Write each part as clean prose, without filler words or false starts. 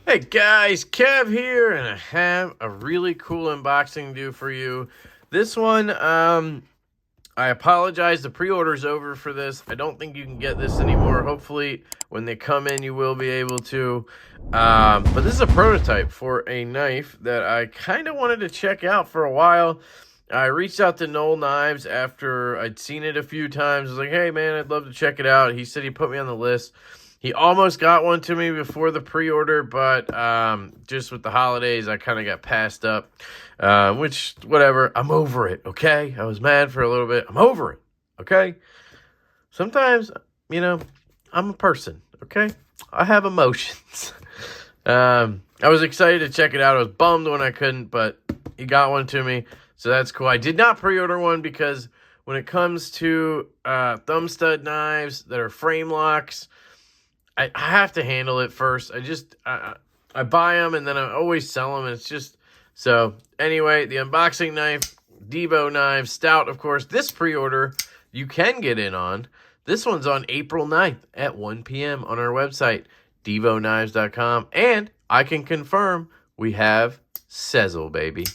Hey guys, Kev here, and I have a really cool unboxing to do for you. This one, I apologize, the pre-order's over for this. I don't think you can get this anymore. Hopefully, when they come in, you will be able to. But this is a prototype for a knife that I kind of wanted to check out for a while. I reached out to Null Knives after I'd seen it a few times. I was like, hey man, I'd love to check it out. He said he put me on the list. He almost got one to me before the pre-order, but just with the holidays, I kind of got passed up, which, whatever. I'm over it, okay? I was mad for a little bit. I'm over it, okay? Sometimes, I'm a person, okay? I have emotions. I was excited to check it out. I was bummed when I couldn't, but he got one to me, so that's cool. I did not pre-order one because when it comes to thumb stud knives that are frame locks, I have to handle it first. I buy them and then I always sell them. And it's just, so anyway, the unboxing knife, Devo knife, stout, of course. This pre-order you can get in on. This one's on April 9th at 1 p.m. on our website, devoknives.com. And I can confirm we have Sezzle, baby.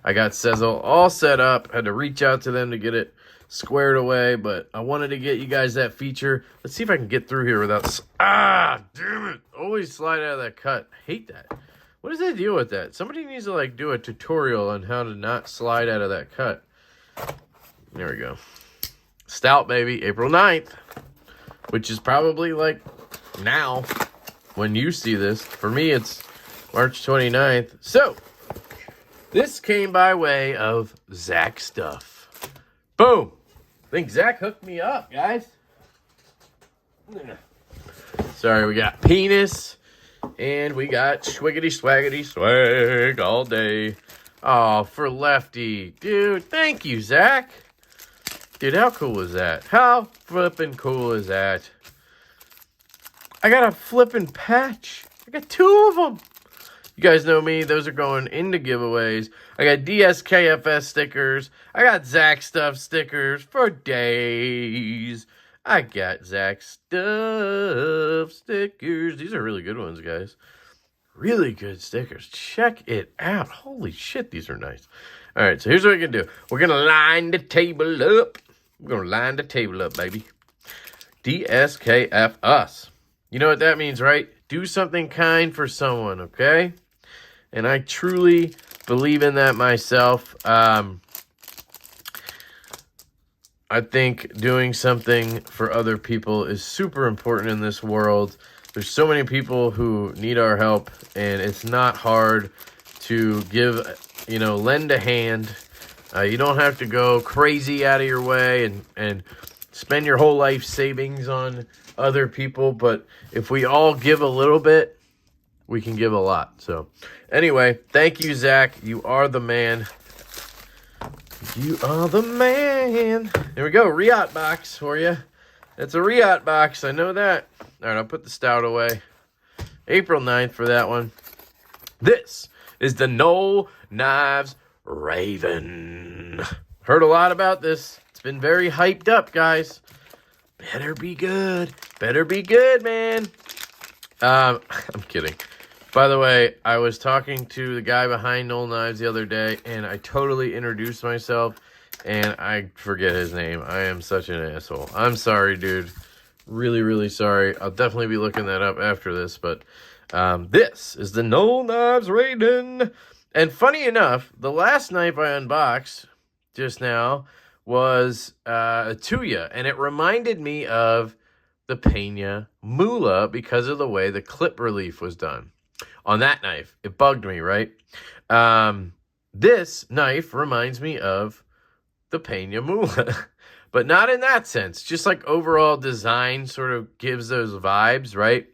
I got Sezzle all set up. Had to reach out to them to get it squared away, but I wanted to get you guys that feature. Let's see if I can get through here without... damn it. Always slide out of that cut. I hate that. What is the deal with that? Somebody needs to, do a tutorial on how to not slide out of that cut. There we go. Stout, baby. April 9th. Which is probably, now when you see this. For me, it's March 29th. So, this came by way of Zach Stuff. Boom. I think Zach hooked me up, guys. Sorry, we got penis, and we got swiggity swaggity swag all day. Oh, for Lefty. Dude, thank you, Zach. Dude, how cool is that? How flippin' cool is that? I got a flippin' patch. I got 2 of them. You guys know me. Those are going into giveaways. I got DSKFS stickers. I got Zach Stuff stickers for days. I got Zach Stuff stickers. These are really good ones, guys. Really good stickers. Check it out. Holy shit, these are nice. All right, so here's what we can do. We're going to line the table up. We're going to line the table up, baby. DSKF us. You know what that means, right? Do something kind for someone, okay? And I truly believe in that myself. I think doing something for other people is super important in this world. There's so many people who need our help, and it's not hard to give, lend a hand. You don't have to go crazy out of your way and spend your whole life savings on other people. But if we all give a little bit, we can give a lot. So anyway, thank you, Zach. You are the man. You are the man. There we go. Riot box for you. That's a Riot box. I know that. All right, I'll put the stout away. April 9th for that one. This is the Null Knives Raiden. Heard a lot about this. It's been very hyped up, guys. Better be good. Better be good, man. I'm kidding. By the way, I was talking to the guy behind Null Knives the other day, and I totally introduced myself, and I forget his name. I am such an asshole. I'm sorry, dude. Really, really sorry. I'll definitely be looking that up after this, but this is the Null Knives Raiden. And funny enough, the last knife I unboxed just now was a Tuya, and it reminded me of the Peña Mula because of the way the clip relief was done. On that knife, it bugged me, right? This knife reminds me of the Peña Mula, but not in that sense. Just overall design sort of gives those vibes, right?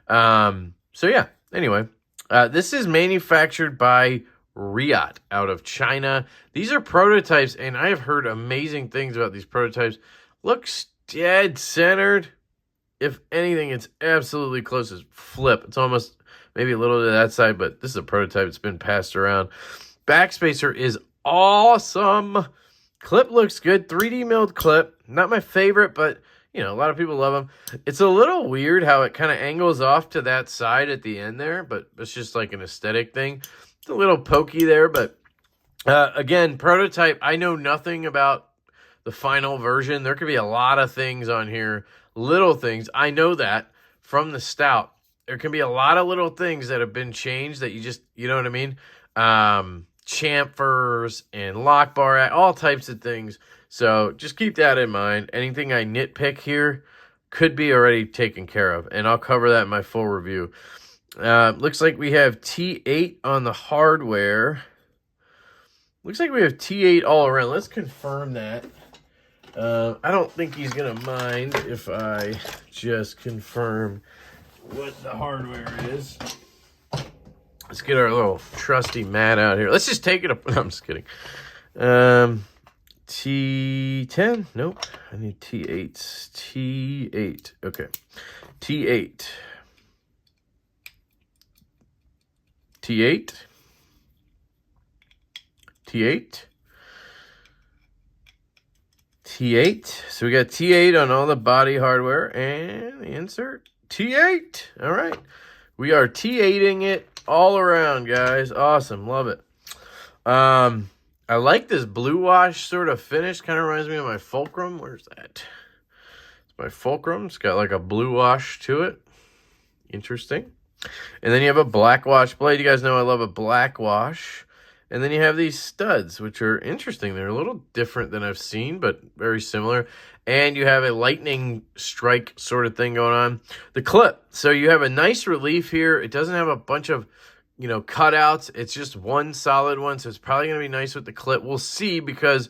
So yeah, anyway, this is manufactured by Riot out of China. These are prototypes, and I have heard amazing things about these prototypes. Looks dead centered. If anything, it's absolutely close as flip. It's almost maybe a little to that side, but this is a prototype. It's been passed around. Backspacer is awesome. Clip looks good. 3D milled clip. Not my favorite, but you know, a lot of people love them. It's a little weird how it kind of angles off to that side at the end there, but it's just like an aesthetic thing. It's a little pokey there, but again, prototype, I know nothing about the final version. There could be a lot of things on here, little things. I know that from the Stout. There can be a lot of little things that have been changed that you know what I mean? Chamfers and lock bar, all types of things. So just keep that in mind. Anything I nitpick here could be already taken care of, and I'll cover that in my full review. Looks like we have T8 on the hardware. Looks like we have T8 all around. Let's confirm that. I don't think he's going to mind if I just confirm what the hardware is. Let's get our little trusty mat out here. Let's just take it up. No, I'm just kidding. T10? Nope. I need T8s. T8. Okay. T8. T8. T8. T8. So we got T8 on all the body hardware and the insert. T8. All right. We are T8ing it all around, guys. Awesome. Love it. I like this blue wash sort of finish. Kind of reminds me of my Fulcrum. Where's that? It's my Fulcrum. It's got like a blue wash to it. Interesting. And then you have a black wash blade. You guys know I love a black wash. And then you have these studs, which are interesting. They're a little different than I've seen, but very similar. And you have a lightning strike sort of thing going on. The clip. So you have a nice relief here. It doesn't have a bunch of, you know, cutouts. It's just one solid one. So it's probably going to be nice with the clip. We'll see, because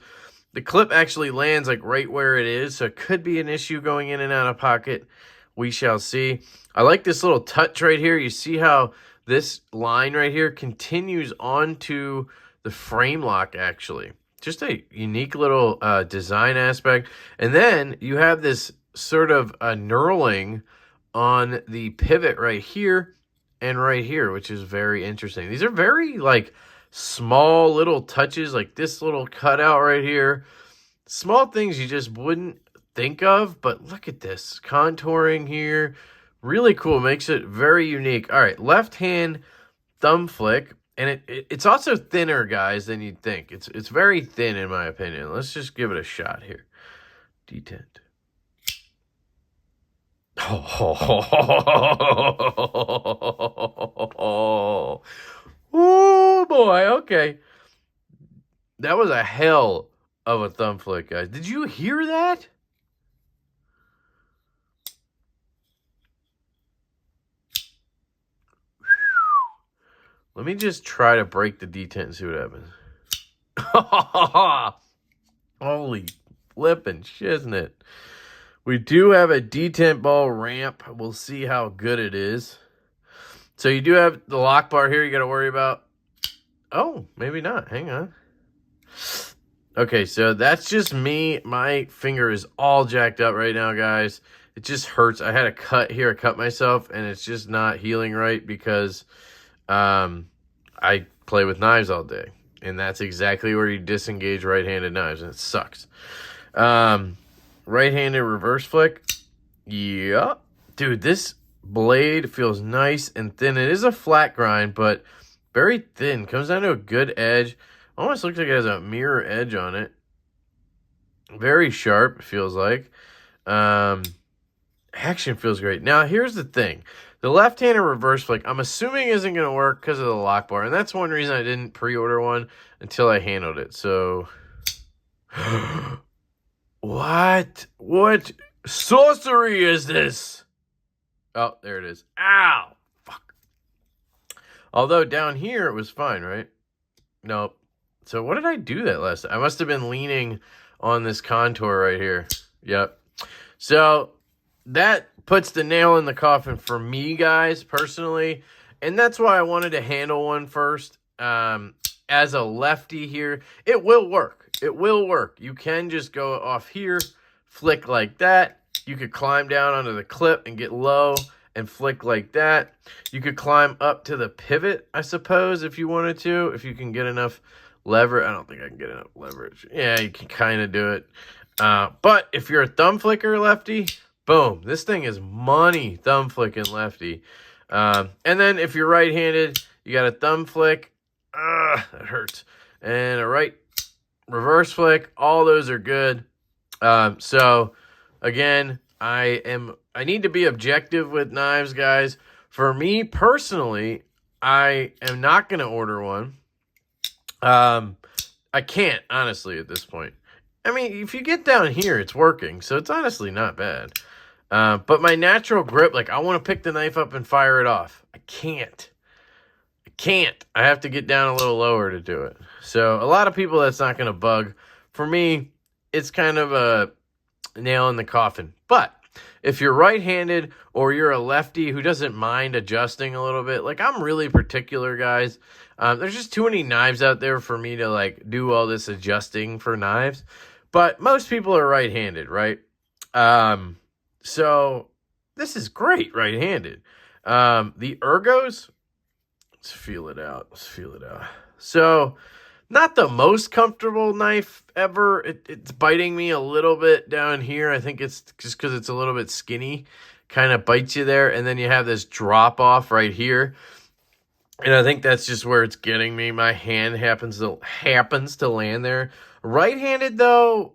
the clip actually lands like right where it is. So it could be an issue going in and out of pocket. We shall see. I like this little touch right here. You see how this line right here continues onto the frame lock, actually. Just a unique little design aspect. And then you have this sort of knurling on the pivot right here and right here, which is very interesting. These are very, like, small little touches, like this little cutout right here. Small things you just wouldn't think of, but look at this. Contouring here. Really cool. Makes it very unique. All right, left hand thumb flick. And it's also thinner, guys, than you'd think. It's very thin, in my opinion. Let's just give it a shot here. Detent. Oh, boy. Okay. That was a hell of a thumb flick, guys. Did you hear that? Let me just try to break the detent and see what happens. Holy flippin' shiznit. We do have a detent ball ramp. We'll see how good it is. So you do have the lock bar here you got to worry about. Oh, maybe not. Hang on. Okay, so that's just me. My finger is all jacked up right now, guys. It just hurts. I had a cut here. I cut myself, and it's just not healing right because I play with knives all day, and that's exactly where you disengage right-handed knives, and it sucks. Right-handed reverse flick. Yeah. Dude, this blade feels nice and thin. It is a flat grind, but very thin. Comes down to a good edge. Almost looks like it has a mirror edge on it. Very sharp, it feels like. Action feels great. Now, here's the thing. The left-handed reverse flick, I'm assuming isn't going to work because of the lock bar. And that's one reason I didn't pre-order one until I handled it. So, what? What sorcery is this? Oh, there it is. Ow! Fuck. Although down here it was fine, right? Nope. So what did I do that last time? I must have been leaning on this contour right here. Yep. So that puts the nail in the coffin for me, guys, personally. And that's why I wanted to handle one first. As a lefty here, it will work. It will work. You can just go off here, flick like that. You could climb down onto the clip and get low and flick like that. You could climb up to the pivot, I suppose, if you wanted to, if you can get enough lever. I don't think I can get enough leverage. Yeah, you can kind of do it. But if you're a thumb flicker lefty, boom, this thing is money thumb flicking lefty. And then if you're right-handed, you got a thumb flick. That hurts. And a right reverse flick. All those are good. So again, I need to be objective with knives, guys. For me personally, I am not going to order one. I can't, honestly, at this point. I mean, if you get down here, it's working, so it's honestly not bad. But my natural grip, like, I want to pick the knife up and fire it off. I can't. I have to get down a little lower to do it. So a lot of people, that's not going to bug. For me, it's kind of a nail in the coffin. But if you're right-handed or you're a lefty who doesn't mind adjusting a little bit, like, I'm really particular, guys. There's just too many knives out there for me to, like, do all this adjusting for knives. But most people are right-handed, right? So this is great right-handed. The ergos, let's feel it out. So not the most comfortable knife ever. It's biting me a little bit down here. I think it's just because it's a little bit skinny. Kind of bites you there. And then you have this drop off right here. And I think that's just where it's getting me. My hand happens to land there. Right-handed, though,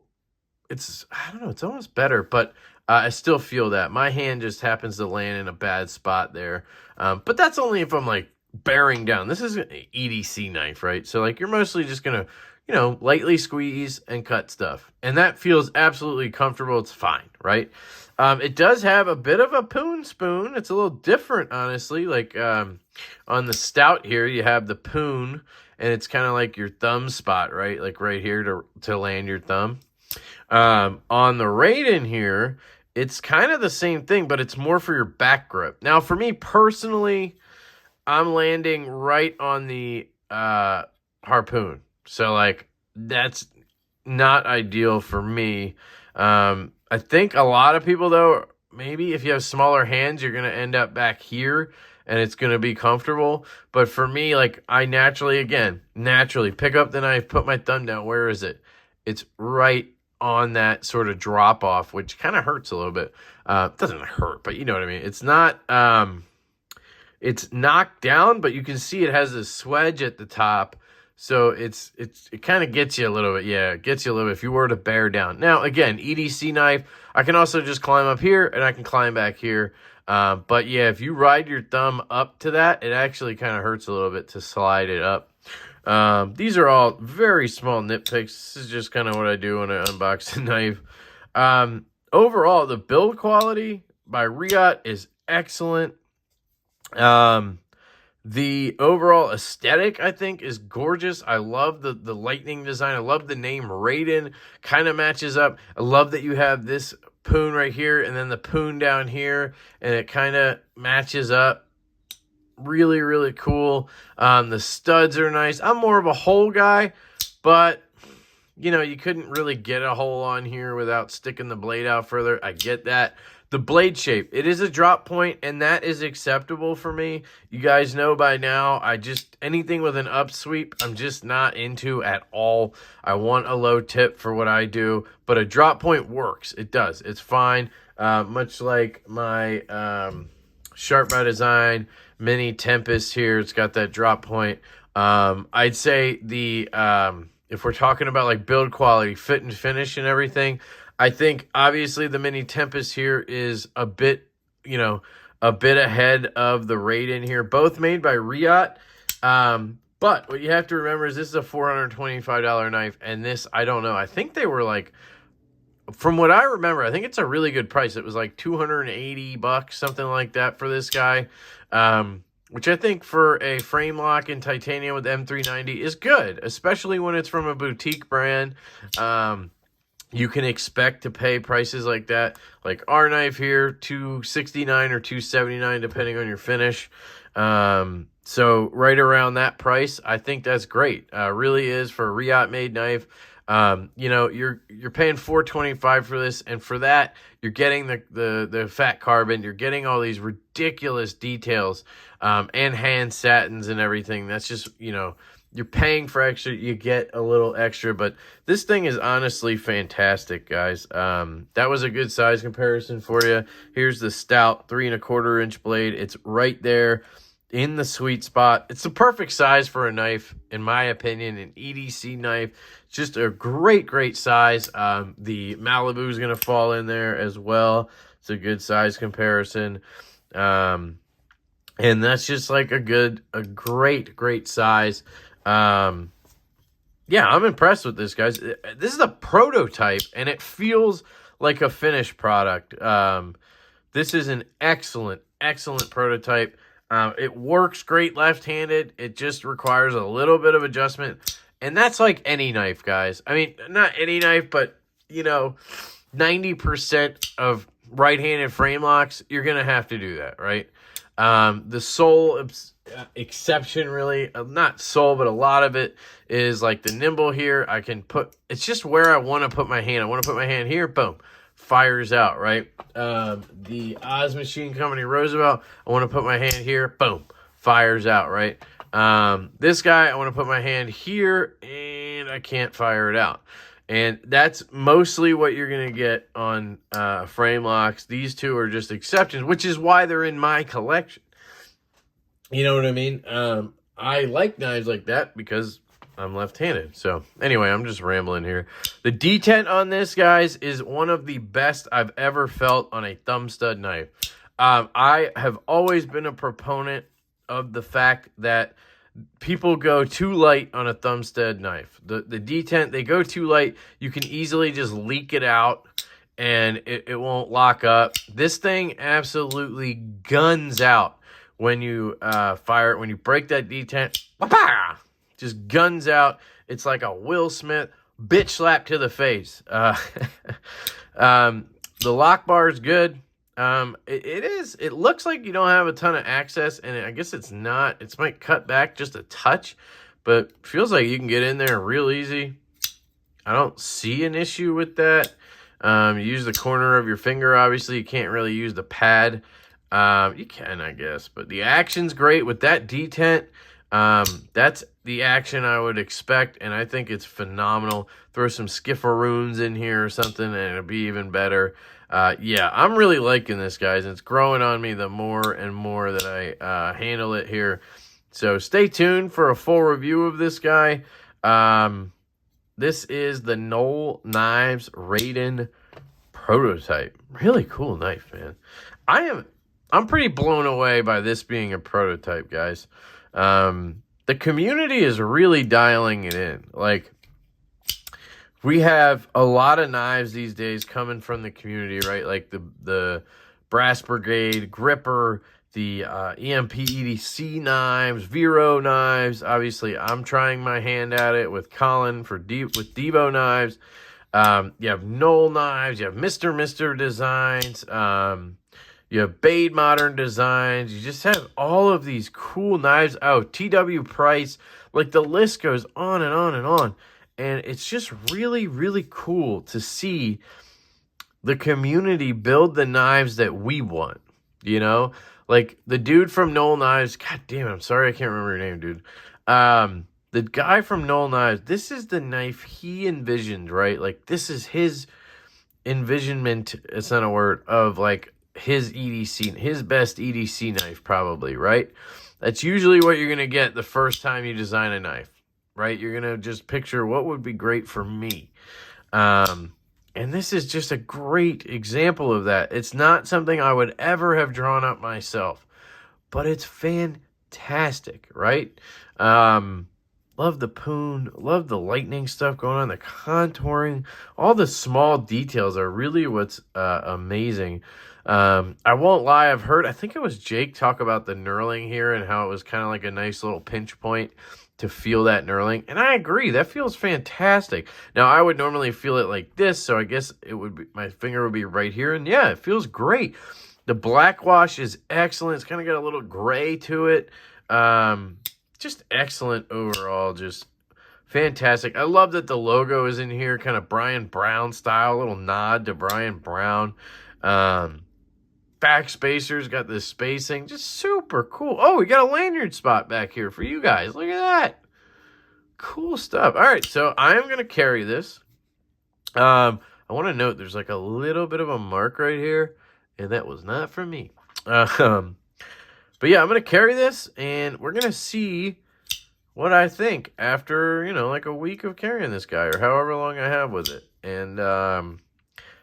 I don't know, it's almost better. But I still feel that. My hand just happens to land in a bad spot there. But that's only if I'm, like, bearing down. This is an EDC knife, right? So, like, you're mostly just going to, you know, lightly squeeze and cut stuff. And that feels absolutely comfortable. It's fine, right? It does have a bit of a poon spoon. It's a little different, honestly. Like, on the stout here, you have the poon, and it's kind of like your thumb spot, right? Like right here to land your thumb. On the Raiden here, it's kind of the same thing, but it's more for your back grip. Now, for me personally, I'm landing right on the harpoon. So, like, that's not ideal for me. I think a lot of people, though, maybe if you have smaller hands, you're going to end up back here, and it's going to be comfortable. But for me, like, I naturally pick up the knife, put my thumb down. Where is it? It's right on that sort of drop off, which kind of hurts a little bit. It doesn't hurt, but you know what I mean. It's not, it's knocked down, but you can see it has a swedge at the top. So it kind of gets you a little bit. Yeah, it gets you a little bit if you were to bear down. Now, again, EDC knife, I can also just climb up here and I can climb back here. But yeah, if you ride your thumb up to that, it actually kind of hurts a little bit to slide it up. These are all very small nitpicks. This is just kind of what I do when I unbox a knife. Overall, the build quality by Riot is excellent. The overall aesthetic, I think, is gorgeous. I love the lightning design. I love the name Raiden. Kind of matches up. I love that you have this poon right here and then the poon down here, and it kind of matches up. Really, really cool. The studs are nice. I'm more of a hole guy, but, you know, you couldn't really get a hole on here without sticking the blade out further. I get that. The blade shape, it is a drop point, and that is acceptable for me. You guys know by now, anything with an upsweep, I'm just not into at all. I want a low tip for what I do, but a drop point works. It does. It's fine. Much like my Sharp by Design Mini Tempest here, it's got that drop point. I'd say if we're talking about like build quality, fit and finish and everything, I think obviously the Mini Tempest here is a bit ahead of the Raiden here, both made by Riot. But what you have to remember is this is a $425 knife, and this, I don't know, I think they were like, from what I remember, I think it's a really good price. It was like $280, something like that for this guy, which I think for a frame lock in titanium with M390 is good, especially when it's from a boutique brand. You can expect to pay prices like that. Like our knife here, $269 or $279, depending on your finish. So right around that price, I think that's great. Really is for a Riot-made knife. You know, you're paying $425 for this, and for that, you're getting the fat carbon. You're getting all these ridiculous details, and hand satins and everything. That's just, you know, you're paying for extra, you get a little extra, but this thing is honestly fantastic, guys. That was a good size comparison for you. Here's the stout 3 1/4 inch blade. It's right there in the sweet spot. It's the perfect size for a knife, in my opinion, an EDC knife. It's just a great size. The Malibu is going to fall in there as well. It's a good size comparison. And that's just like a great size. Yeah, I'm impressed with this, guys. This is a prototype, and it feels like a finished product. This is an excellent prototype. It works great left-handed. It just requires a little bit of adjustment, and that's like any knife, guys. I mean, not any knife, but, you know, 90% of right-handed frame locks, you're going to have to do that, right? The sole exception, really, not sole, but a lot of it is like the nimble here. I can put, it's just where I want to put my hand. I want to put my hand here, boom, fires out, right? The Oz Machine Company Roosevelt, I want to put my hand here, boom, fires out, right? This guy, I want to put my hand here, and I can't fire it out. And that's mostly what you're going to get on frame locks. These two are just exceptions, which is why they're in my collection. You know what I mean? I like knives like that because I'm left-handed. So anyway, I'm just rambling here. The detent on this, guys, is one of the best I've ever felt on a thumb stud knife. I have always been a proponent of the fact that people go too light on a thumb stud knife. The detent, they go too light. You can easily just leak it out and it won't lock up. This thing absolutely guns out when you fire it. When you break that detent, just guns out. It's like a Will Smith bitch slap to the face. The lock bar is good. It looks like you don't have a ton of access, and I guess it's not. It might cut back just a touch, but feels like you can get in there real easy. I don't see an issue with that. You use the corner of your finger, obviously. You can't really use the pad. You can, I guess, but the action's great with that detent. That's the action I would expect, and I think it's phenomenal. Throw some skifferoons in here or something, and it'll be even better. Yeah, I'm really liking this, guys. It's growing on me the more and more that I handle it here. So stay tuned for a full review of this guy. This is the Null Knives Raiden prototype. Really cool knife, man. I'm pretty blown away by this being a prototype, guys. The community is really dialing it in. Like, we have a lot of knives these days coming from the community, right? Like the Brass Brigade, Gripper, the EDC knives, Vero knives. Obviously, I'm trying my hand at it with Colin with Devo knives. You have Null knives. You have Mr. Designs. You have Bade Modern Designs. You just have all of these cool knives. Oh, TW Price. Like, the list goes on and on and on. And it's just really cool to see the community build the knives that we want, you know? Like, the dude from Null Knives, god damn it, I'm sorry I can't remember your name, dude. The guy from Null Knives, this is the knife he envisioned, right? Like, this is his envisionment, it's not a word, of, like, his EDC, his best EDC knife, probably, right? That's usually what you're going to get the first time you design a knife. Right? You're going to just picture what would be great for me. And this is just a great example of that. It's not something I would ever have drawn up myself, but it's fantastic, right? Love the poon, love the lightning stuff going on, the contouring, all the small details are really what's amazing. I won't lie, I think it was Jake talk about the knurling here and how it was kind of like a nice little pinch point to feel that knurling, and I agree, that feels fantastic. Now, I would normally feel it like this, so I guess it would be, my finger would be right here, and yeah, it feels great. The black wash is excellent. It's kind of got a little gray to it. Just excellent overall, just fantastic. I love that the logo is in here, kind of Brian Brown style, a little nod to Brian Brown. Back spacers, got this spacing, just super cool. Oh, we got a lanyard spot back here for you guys. Look at that. Cool stuff. All right, so I am going to carry this. I want to note there's like a little bit of a mark right here, and that was not from me. But yeah, I'm going to carry this, and we're going to see what I think after, you know, like a week of carrying this guy or however long I have with it. And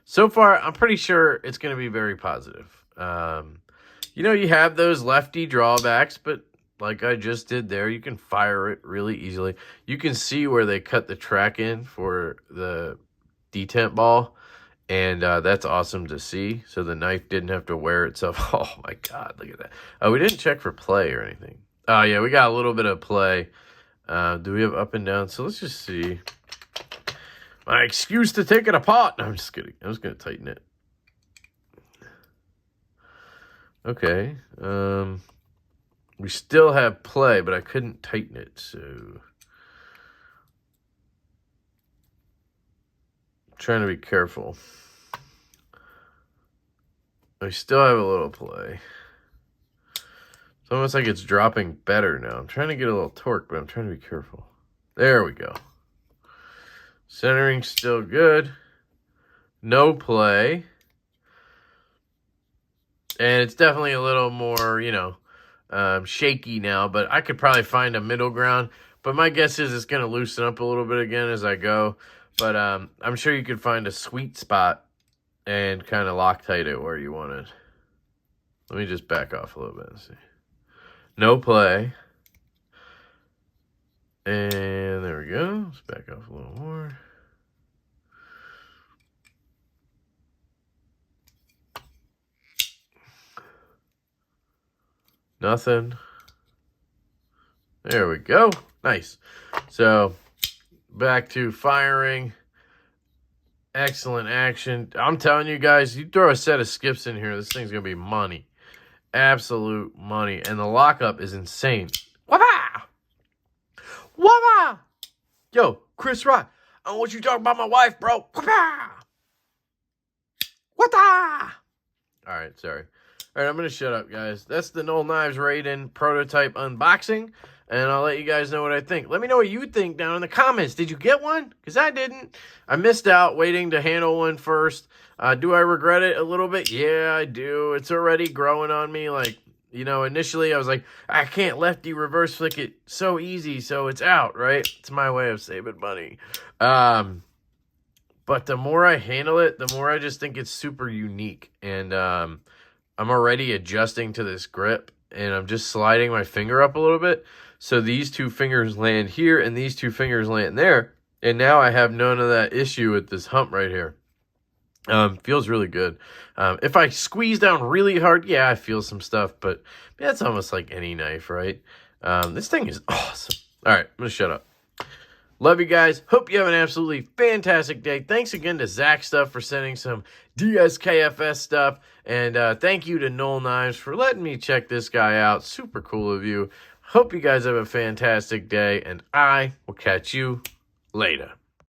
so far, I'm pretty sure it's going to be very positive. You know, you have those lefty drawbacks, but like I just did there, you can fire it really easily. You can see where they cut the track in for the detent ball, and that's awesome to see. So the knife didn't have to wear itself. Oh my God, look at that. Oh, we didn't check for play or anything. Oh yeah, we got a little bit of play. Do we have up and down? So let's just see. My excuse to take it apart. No, I'm just kidding. I'm just going to tighten it. Okay. We still have play, but I couldn't tighten it, so I'm trying to be careful. I still have a little play. It's almost like it's dropping better now. I'm trying to get a little torque, but I'm trying to be careful. There we go. Centering's still good. No play. And it's definitely a little more, you know, shaky now, but I could probably find a middle ground. But my guess is it's going to loosen up a little bit again as I go. But I'm sure you could find a sweet spot and kind of Loctite it where you want it. Let me just back off a little bit and see. No play. And there we go. Let's back off a little more. Nothing. There we go. Nice. So, back to firing. Excellent action. I'm telling you guys, you throw a set of skips in here, this thing's going to be money. Absolute money. And the lockup is insane. Wah-bah! Wah-bah! Yo, Chris Rock, I want you to talk about my wife, bro. Wah-bah! What-da! All right, sorry. All right, I'm going to shut up, guys. That's the Null Knives Raiden prototype unboxing, and I'll let you guys know what I think. Let me know what you think down in the comments. Did you get one? Because I didn't. I missed out waiting to handle one first. Do I regret it a little bit? Yeah, I do. It's already growing on me. Like, you know, initially I was like, I can't lefty reverse flick it so easy, so it's out, right? It's my way of saving money. But the more I handle it, the more I just think it's super unique. And I'm already adjusting to this grip, and I'm just sliding my finger up a little bit. So these two fingers land here, and these two fingers land there. And now I have none of that issue with this hump right here. Feels really good. If I squeeze down really hard, yeah, I feel some stuff, but that's almost like any knife, right? This thing is awesome. All right, I'm going to shut up. Love you guys. Hope you have an absolutely fantastic day. Thanks again to Zach Stuff for sending some DSKFS stuff. And thank you to Null Knives for letting me check this guy out. Super cool of you. Hope you guys have a fantastic day. And I will catch you later.